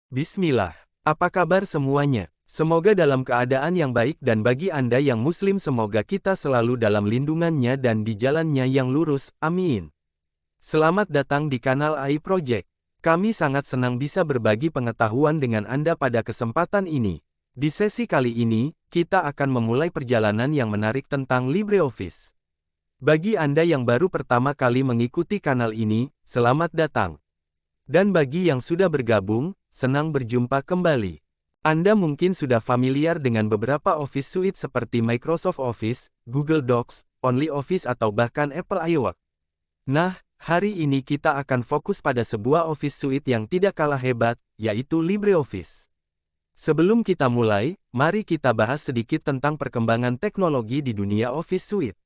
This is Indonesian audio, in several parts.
Bismillah. Apa kabar semuanya? Semoga dalam keadaan yang baik dan bagi Anda yang Muslim semoga kita selalu dalam lindungannya dan di jalannya yang lurus, amin. Selamat datang di kanal AI Project. Kami sangat senang bisa berbagi pengetahuan dengan Anda pada kesempatan ini. Di sesi kali ini, kita akan memulai perjalanan yang menarik tentang LibreOffice. Bagi Anda yang baru pertama kali mengikuti kanal ini, selamat datang. Dan bagi yang sudah bergabung, senang berjumpa kembali. Anda mungkin sudah familiar dengan beberapa Office Suite seperti Microsoft Office, Google Docs, OnlyOffice atau bahkan Apple iWork. Nah, hari ini kita akan fokus pada sebuah Office Suite yang tidak kalah hebat, yaitu LibreOffice. Sebelum kita mulai, mari kita bahas sedikit tentang perkembangan teknologi di dunia Office Suite.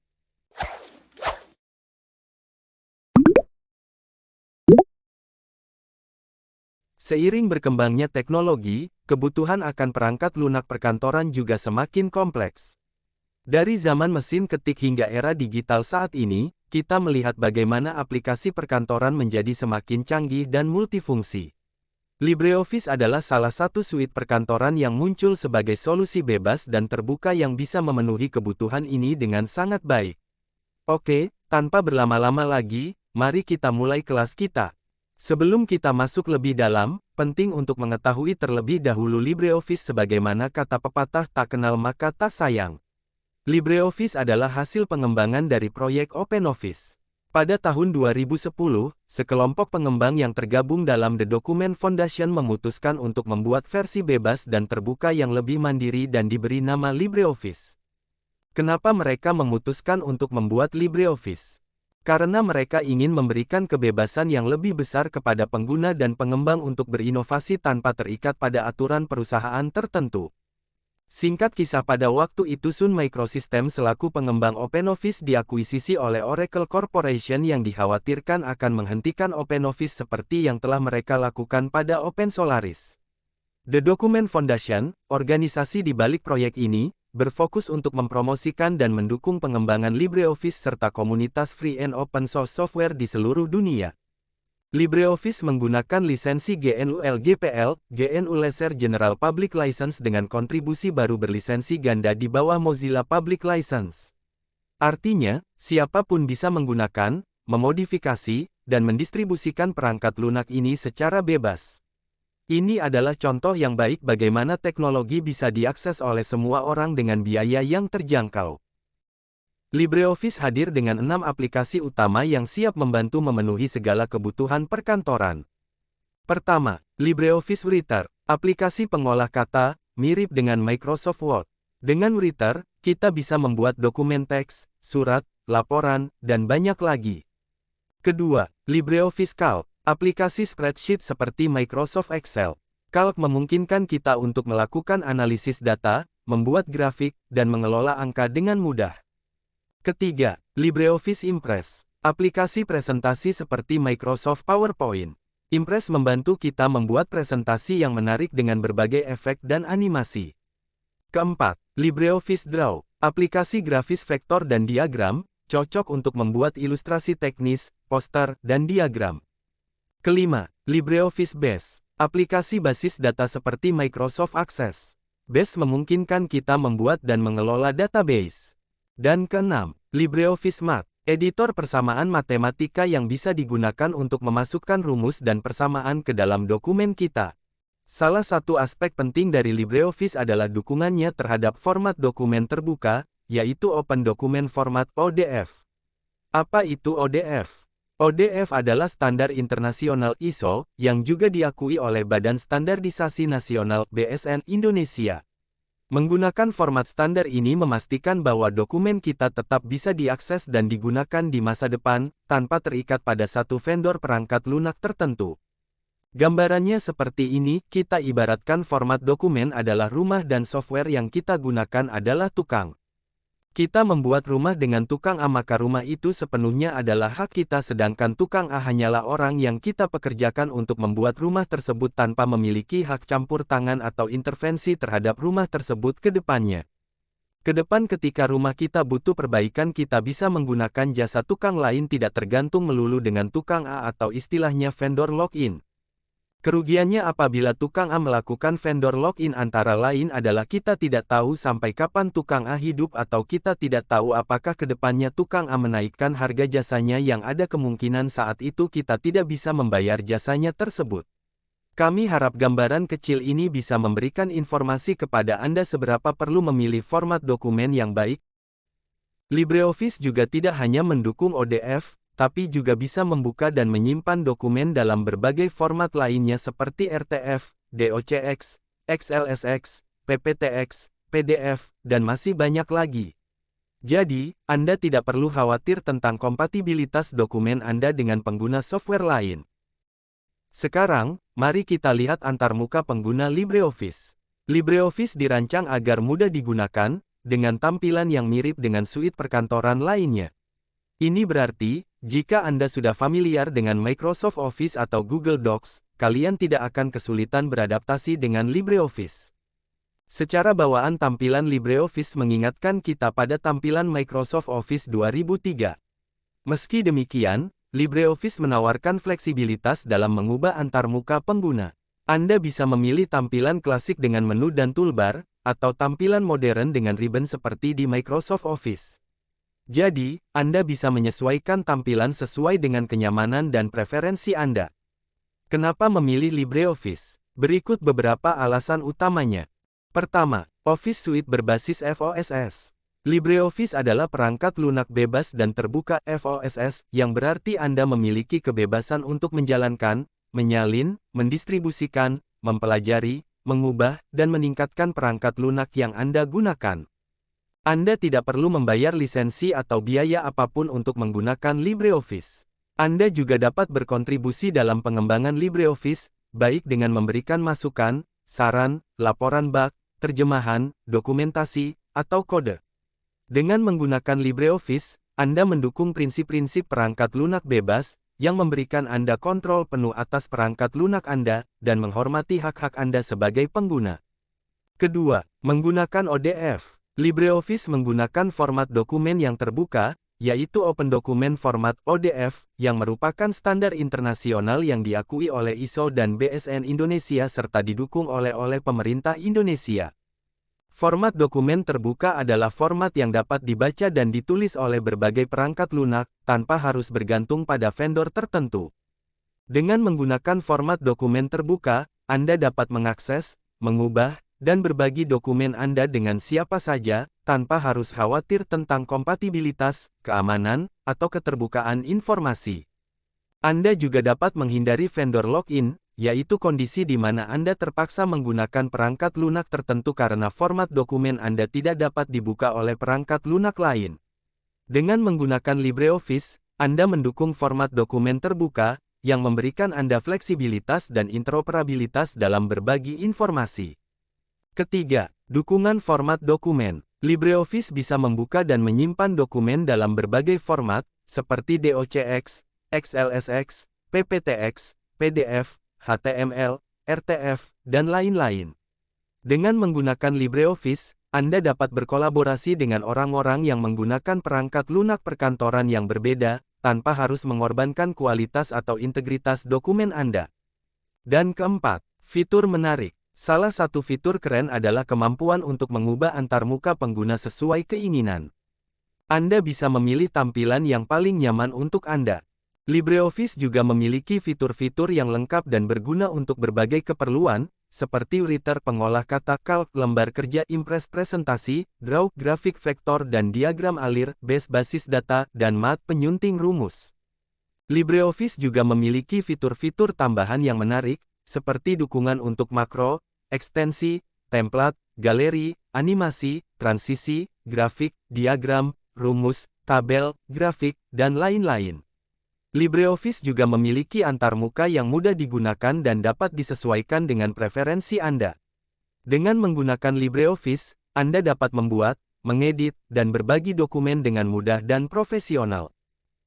Seiring berkembangnya teknologi, kebutuhan akan perangkat lunak perkantoran juga semakin kompleks. Dari zaman mesin ketik hingga era digital saat ini, kita melihat bagaimana aplikasi perkantoran menjadi semakin canggih dan multifungsi. LibreOffice adalah salah satu suite perkantoran yang muncul sebagai solusi bebas dan terbuka yang bisa memenuhi kebutuhan ini dengan sangat baik. Oke, tanpa berlama-lama lagi, mari kita mulai kelas kita. Sebelum kita masuk lebih dalam, penting untuk mengetahui terlebih dahulu LibreOffice sebagaimana kata pepatah tak kenal maka tak sayang. LibreOffice adalah hasil pengembangan dari proyek OpenOffice. Pada tahun 2010, sekelompok pengembang yang tergabung dalam The Document Foundation memutuskan untuk membuat versi bebas dan terbuka yang lebih mandiri dan diberi nama LibreOffice. Kenapa mereka memutuskan untuk membuat LibreOffice? Karena mereka ingin memberikan kebebasan yang lebih besar kepada pengguna dan pengembang untuk berinovasi tanpa terikat pada aturan perusahaan tertentu. Singkat kisah pada waktu itu Sun Microsystems selaku pengembang OpenOffice diakuisisi oleh Oracle Corporation yang dikhawatirkan akan menghentikan OpenOffice seperti yang telah mereka lakukan pada OpenSolaris. The Document Foundation, organisasi di balik proyek ini, berfokus untuk mempromosikan dan mendukung pengembangan LibreOffice serta komunitas free and open source software di seluruh dunia. LibreOffice menggunakan lisensi GNU-GPL, GNU Laser General Public License dengan kontribusi baru berlisensi ganda di bawah Mozilla Public License. Artinya, siapapun bisa menggunakan, memodifikasi, dan mendistribusikan perangkat lunak ini secara bebas. Ini adalah contoh yang baik bagaimana teknologi bisa diakses oleh semua orang dengan biaya yang terjangkau. LibreOffice hadir dengan 6 aplikasi utama yang siap membantu memenuhi segala kebutuhan perkantoran. Pertama, LibreOffice Writer, aplikasi pengolah kata, mirip dengan Microsoft Word. Dengan Writer, kita bisa membuat dokumen teks, surat, laporan, dan banyak lagi. Kedua, LibreOffice Calc, aplikasi spreadsheet seperti Microsoft Excel. Calc memungkinkan kita untuk melakukan analisis data, membuat grafik, dan mengelola angka dengan mudah. Ketiga, LibreOffice Impress, aplikasi presentasi seperti Microsoft PowerPoint. Impress membantu kita membuat presentasi yang menarik dengan berbagai efek dan animasi. Keempat, LibreOffice Draw, aplikasi grafis vektor dan diagram, cocok untuk membuat ilustrasi teknis, poster, dan diagram. Kelima, LibreOffice Base, aplikasi basis data seperti Microsoft Access. Base memungkinkan kita membuat dan mengelola database. Dan keenam, LibreOffice Math, editor persamaan matematika yang bisa digunakan untuk memasukkan rumus dan persamaan ke dalam dokumen kita. Salah satu aspek penting dari LibreOffice adalah dukungannya terhadap format dokumen terbuka, yaitu Open Document Format (ODF). Apa itu ODF? ODF adalah standar internasional ISO, yang juga diakui oleh Badan Standarisasi Nasional (BSN) Indonesia. Menggunakan format standar ini memastikan bahwa dokumen kita tetap bisa diakses dan digunakan di masa depan, tanpa terikat pada satu vendor perangkat lunak tertentu. Gambarannya seperti ini, kita ibaratkan format dokumen adalah rumah dan software yang kita gunakan adalah tukang. Kita membuat rumah dengan tukang A maka rumah itu sepenuhnya adalah hak kita sedangkan tukang A hanyalah orang yang kita pekerjakan untuk membuat rumah tersebut tanpa memiliki hak campur tangan atau intervensi terhadap rumah tersebut ke depannya. Kedepan ketika rumah kita butuh perbaikan kita bisa menggunakan jasa tukang lain tidak tergantung melulu dengan tukang A atau istilahnya vendor lock-in. Kerugiannya apabila tukang A melakukan vendor login antara lain adalah kita tidak tahu sampai kapan tukang A hidup atau kita tidak tahu apakah kedepannya tukang A menaikkan harga jasanya yang ada kemungkinan saat itu kita tidak bisa membayar jasanya tersebut. Kami harap gambaran kecil ini bisa memberikan informasi kepada Anda seberapa perlu memilih format dokumen yang baik. LibreOffice juga tidak hanya mendukung ODF, tapi juga bisa membuka dan menyimpan dokumen dalam berbagai format lainnya seperti RTF, DOCX, XLSX, PPTX, PDF, dan masih banyak lagi. Jadi, Anda tidak perlu khawatir tentang kompatibilitas dokumen Anda dengan pengguna software lain. Sekarang, mari kita lihat antarmuka pengguna LibreOffice. LibreOffice dirancang agar mudah digunakan, dengan tampilan yang mirip dengan suite perkantoran lainnya. Ini berarti, jika Anda sudah familiar dengan Microsoft Office atau Google Docs, kalian tidak akan kesulitan beradaptasi dengan LibreOffice. Secara bawaan tampilan LibreOffice mengingatkan kita pada tampilan Microsoft Office 2003. Meski demikian, LibreOffice menawarkan fleksibilitas dalam mengubah antarmuka pengguna. Anda bisa memilih tampilan klasik dengan menu dan toolbar, atau tampilan modern dengan ribbon seperti di Microsoft Office. Jadi, Anda bisa menyesuaikan tampilan sesuai dengan kenyamanan dan preferensi Anda. Kenapa memilih LibreOffice? Berikut beberapa alasan utamanya. Pertama, Office Suite berbasis FOSS. LibreOffice adalah perangkat lunak bebas dan terbuka FOSS, yang berarti Anda memiliki kebebasan untuk menjalankan, menyalin, mendistribusikan, mempelajari, mengubah, dan meningkatkan perangkat lunak yang Anda gunakan. Anda tidak perlu membayar lisensi atau biaya apapun untuk menggunakan LibreOffice. Anda juga dapat berkontribusi dalam pengembangan LibreOffice, baik dengan memberikan masukan, saran, laporan bug, terjemahan, dokumentasi, atau kode. Dengan menggunakan LibreOffice, Anda mendukung prinsip-prinsip perangkat lunak bebas, yang memberikan Anda kontrol penuh atas perangkat lunak Anda, dan menghormati hak-hak Anda sebagai pengguna. Kedua, menggunakan ODF. LibreOffice menggunakan format dokumen yang terbuka, yaitu Open Document Format (ODF), yang merupakan standar internasional yang diakui oleh ISO dan BSN Indonesia serta didukung oleh pemerintah Indonesia. Format dokumen terbuka adalah format yang dapat dibaca dan ditulis oleh berbagai perangkat lunak, tanpa harus bergantung pada vendor tertentu. Dengan menggunakan format dokumen terbuka, Anda dapat mengakses, mengubah, dan berbagi dokumen Anda dengan siapa saja, tanpa harus khawatir tentang kompatibilitas, keamanan, atau keterbukaan informasi. Anda juga dapat menghindari vendor login, yaitu kondisi di mana Anda terpaksa menggunakan perangkat lunak tertentu karena format dokumen Anda tidak dapat dibuka oleh perangkat lunak lain. Dengan menggunakan LibreOffice, Anda mendukung format dokumen terbuka, yang memberikan Anda fleksibilitas dan interoperabilitas dalam berbagi informasi. Ketiga, dukungan format dokumen. LibreOffice bisa membuka dan menyimpan dokumen dalam berbagai format, seperti DOCX, XLSX, PPTX, PDF, HTML, RTF, dan lain-lain. Dengan menggunakan LibreOffice, Anda dapat berkolaborasi dengan orang-orang yang menggunakan perangkat lunak perkantoran yang berbeda, tanpa harus mengorbankan kualitas atau integritas dokumen Anda. Dan keempat, fitur menarik. Salah satu fitur keren adalah kemampuan untuk mengubah antarmuka pengguna sesuai keinginan. Anda bisa memilih tampilan yang paling nyaman untuk Anda. LibreOffice juga memiliki fitur-fitur yang lengkap dan berguna untuk berbagai keperluan, seperti writer pengolah kata calc, lembar kerja Impress presentasi, draw, grafik vektor dan diagram alir, base basis data, dan math penyunting rumus. LibreOffice juga memiliki fitur-fitur tambahan yang menarik, seperti dukungan untuk makro, ekstensi, template, galeri, animasi, transisi, grafik, diagram, rumus, tabel, grafik, dan lain-lain. LibreOffice juga memiliki antarmuka yang mudah digunakan dan dapat disesuaikan dengan preferensi Anda. Dengan menggunakan LibreOffice, Anda dapat membuat, mengedit, dan berbagi dokumen dengan mudah dan profesional.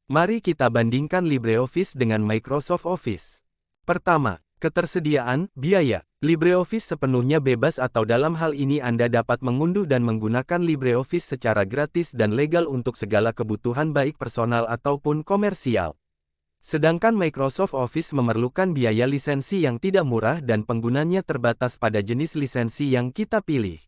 Mari kita bandingkan LibreOffice dengan Microsoft Office. Pertama, ketersediaan, biaya. LibreOffice sepenuhnya bebas atau dalam hal ini Anda dapat mengunduh dan menggunakan LibreOffice secara gratis dan legal untuk segala kebutuhan baik personal ataupun komersial. Sedangkan Microsoft Office memerlukan biaya lisensi yang tidak murah dan penggunanya terbatas pada jenis lisensi yang kita pilih.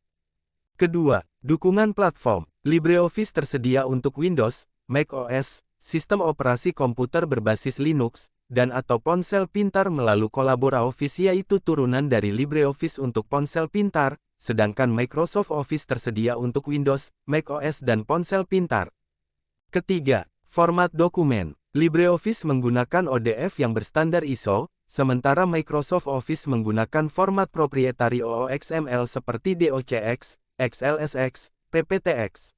Kedua, dukungan platform. LibreOffice tersedia untuk Windows, Mac OS, sistem operasi komputer berbasis Linux, dan atau ponsel pintar melalui ColaboraOffice yaitu turunan dari LibreOffice untuk ponsel pintar, sedangkan Microsoft Office tersedia untuk Windows, Mac OS dan ponsel pintar. Ketiga, format dokumen. LibreOffice menggunakan ODF yang berstandar ISO, sementara Microsoft Office menggunakan format proprietari OOXML seperti DOCX, XLSX, PPTX.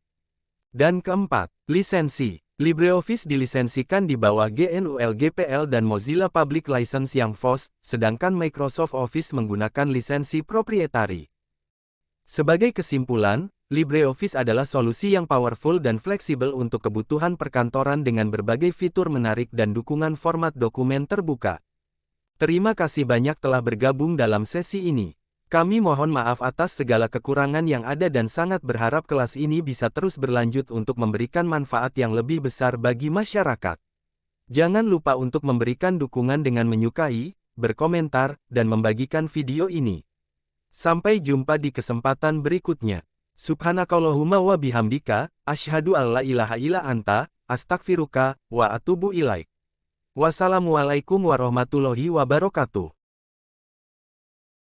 Dan keempat, lisensi. LibreOffice dilisensikan di bawah GNU GPL dan Mozilla Public License yang FOSS, sedangkan Microsoft Office menggunakan lisensi proprietari. Sebagai kesimpulan, LibreOffice adalah solusi yang powerful dan fleksibel untuk kebutuhan perkantoran dengan berbagai fitur menarik dan dukungan format dokumen terbuka. Terima kasih banyak telah bergabung dalam sesi ini. Kami mohon maaf atas segala kekurangan yang ada dan sangat berharap kelas ini bisa terus berlanjut untuk memberikan manfaat yang lebih besar bagi masyarakat. Jangan lupa untuk memberikan dukungan dengan menyukai, berkomentar, dan membagikan video ini. Sampai jumpa di kesempatan berikutnya. Subhanakallahumma wa bihamdika, asyhadu alla ilaha illa anta, astaghfiruka, wa atubu ilaik. Wassalamualaikum warahmatullahi wabarakatuh.